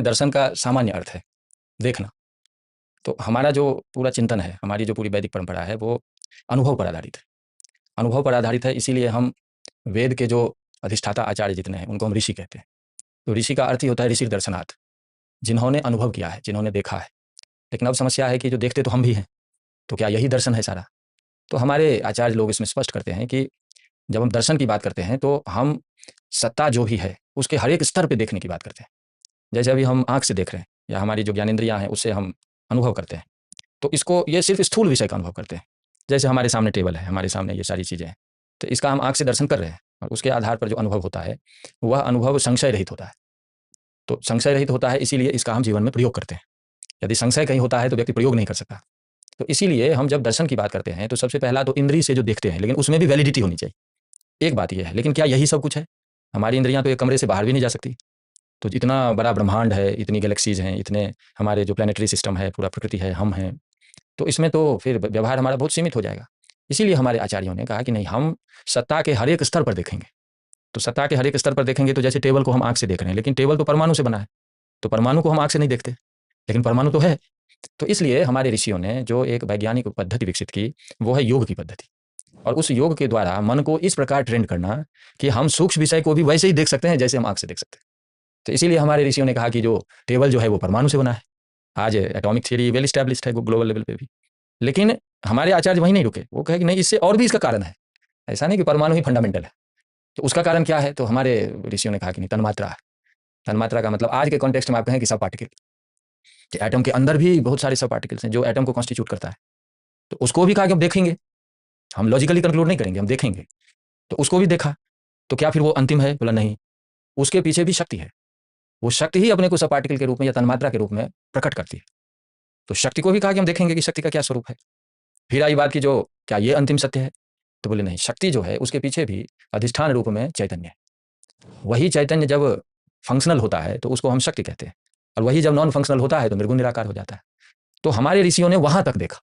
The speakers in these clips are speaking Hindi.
दर्शन का सामान्य अर्थ है देखना। तो हमारा जो पूरा चिंतन है, हमारी जो पूरी वैदिक परंपरा है, वो अनुभव पर आधारित है। अनुभव पर आधारित है, इसीलिए हम वेद के जो अधिष्ठाता आचार्य जितने हैं, उनको हम ऋषि कहते हैं। तो ऋषि का अर्थ ही होता है ऋषि दर्शनार्थ, जिन्होंने अनुभव किया है, जिन्होंने देखा है। लेकिन अब समस्या है कि जो देखते तो हम भी हैं, तो क्या यही दर्शन है सारा? तो हमारे आचार्य लोग इसमें स्पष्ट करते हैं कि जब हम दर्शन की बात करते हैं, तो हम सत्ता जो भी है, उसके हर एक स्तर पे देखने की बात करते हैं। जैसे अभी हम आँख से देख रहे हैं, या हमारी जो ज्ञानेंद्रियाँ हैं, उससे हम अनुभव करते हैं। तो इसको ये सिर्फ़ स्थूल विषय का अनुभव करते हैं। जैसे हमारे सामने टेबल है, हमारे सामने ये सारी चीज़ें हैं, तो इसका हम आँख से दर्शन कर रहे हैं, और उसके आधार पर जो अनुभव होता है, वह अनुभव संशय रहित होता है। तो संशय रहित होता है, इसीलिए इसका हम जीवन में प्रयोग करते हैं। यदि संशय कहीं होता है, तो व्यक्ति प्रयोग नहीं कर सकता। तो इसीलिए हम जब दर्शन की बात करते हैं, तो सबसे पहला तो इंद्रिय से जो देखते हैं, लेकिन उसमें भी वैलिडिटी होनी चाहिए। एक बात ये है, लेकिन क्या यही सब कुछ है? हमारी इंद्रियाँ तो एक कमरे से बाहर भी नहीं जा सकती। तो इतना बड़ा ब्रह्मांड है, इतनी गैलेक्सीज़ हैं, इतने हमारे जो प्लैनेटरी सिस्टम है, पूरा प्रकृति है, हम हैं, तो इसमें तो फिर व्यवहार हमारा बहुत सीमित हो जाएगा। इसीलिए हमारे आचार्यों ने कहा कि नहीं, हम सत्ता के हर एक स्तर पर देखेंगे। तो सत्ता के हर एक स्तर पर देखेंगे, तो जैसे टेबल को हम आँख से देख रहे हैं, लेकिन टेबल तो परमाणु से बना है, तो परमाणु को हम आँख से नहीं देखते, लेकिन परमाणु तो है। तो इसलिए हमारे ऋषियों ने जो एक वैज्ञानिक पद्धति विकसित की, वो है योग की पद्धति। और उस योग के द्वारा मन को इस प्रकार ट्रेंड करना कि हम सूक्ष्म विषय को भी वैसे ही देख सकते हैं, जैसे हम आँख से देख सकते हैं। तो इसीलिए हमारे ऋषियों ने कहा कि जो टेबल जो है, वो परमाणु से बना है। आज एटॉमिक थ्योरी वेल एस्टैब्लिश्ड है ग्लोबल लेवल पे भी। लेकिन हमारे आचार्य वहीं नहीं रुके, वो कहे कि नहीं, इससे और भी इसका कारण है। ऐसा नहीं कि परमाणु ही फंडामेंटल है। तो उसका कारण क्या है? तो हमारे ऋषियों ने कहा कि नहीं, तन्मात्रा है। तन्मात्रा का मतलब आज के कॉन्टेक्स्ट में आप कहें कि सब पार्टिकल, कि एटम के अंदर भी बहुत सारे सब पार्टिकल्स हैं जो एटम को कॉन्स्टिट्यूट करता है। तो उसको भी कहा कि हम देखेंगे, हम लॉजिकली कंक्लूड नहीं करेंगे, हम देखेंगे। तो उसको भी देखा। तो क्या फिर वो अंतिम है? बोला नहीं, उसके पीछे भी शक्ति है। वो शक्ति ही अपने को सब पार्टिकल के रूप में या तन्मात्रा के रूप में प्रकट करती है। तो शक्ति को भी कहा कि हम देखेंगे कि शक्ति का क्या स्वरूप है। फिर आई बात की जो क्या ये अंतिम सत्य है? तो बोले नहीं, शक्ति जो है उसके पीछे भी अधिष्ठान रूप में चैतन्य है। वही चैतन्य जब फंक्शनल होता है तो उसको हम शक्ति कहते हैं, और वही जब नॉन फंक्शनल होता है तो निर्गुण निराकार हो जाता है। तो हमारे ऋषियों ने वहां तक देखा।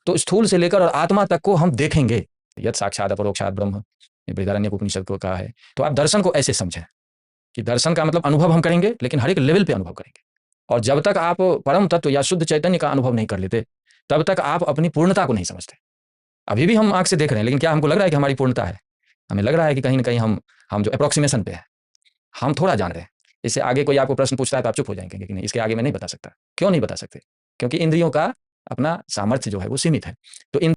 तो स्थूल से लेकर और आत्मा तक को हम देखेंगे। यद साक्षात अपरोक्षात ब्रह्म, बृहदारण्यक उपनिषद को कहा है। तो आप दर्शन को ऐसे समझें कि दर्शन का मतलब अनुभव हम करेंगे, लेकिन हर एक लेवल पे अनुभव करेंगे। और जब तक आप परम तत्व या शुद्ध चैतन्य का अनुभव नहीं कर लेते, तब तक आप अपनी पूर्णता को नहीं समझते। अभी भी हम आंख से देख रहे हैं, लेकिन क्या हमको लग रहा है कि हमारी पूर्णता है? हमें लग रहा है कि कहीं ना कहीं हम जो अप्रोक्सीमेशन पे है, हम थोड़ा जान रहे हैं। इससे आगे कोई आपको प्रश्न पूछता है तो आप चुप हो जाएंगे कि नहीं, इसके आगे मैं नहीं बता सकता। क्यों नहीं बता सकते? क्योंकि इंद्रियों का अपना सामर्थ्य जो है वो सीमित है। तो इन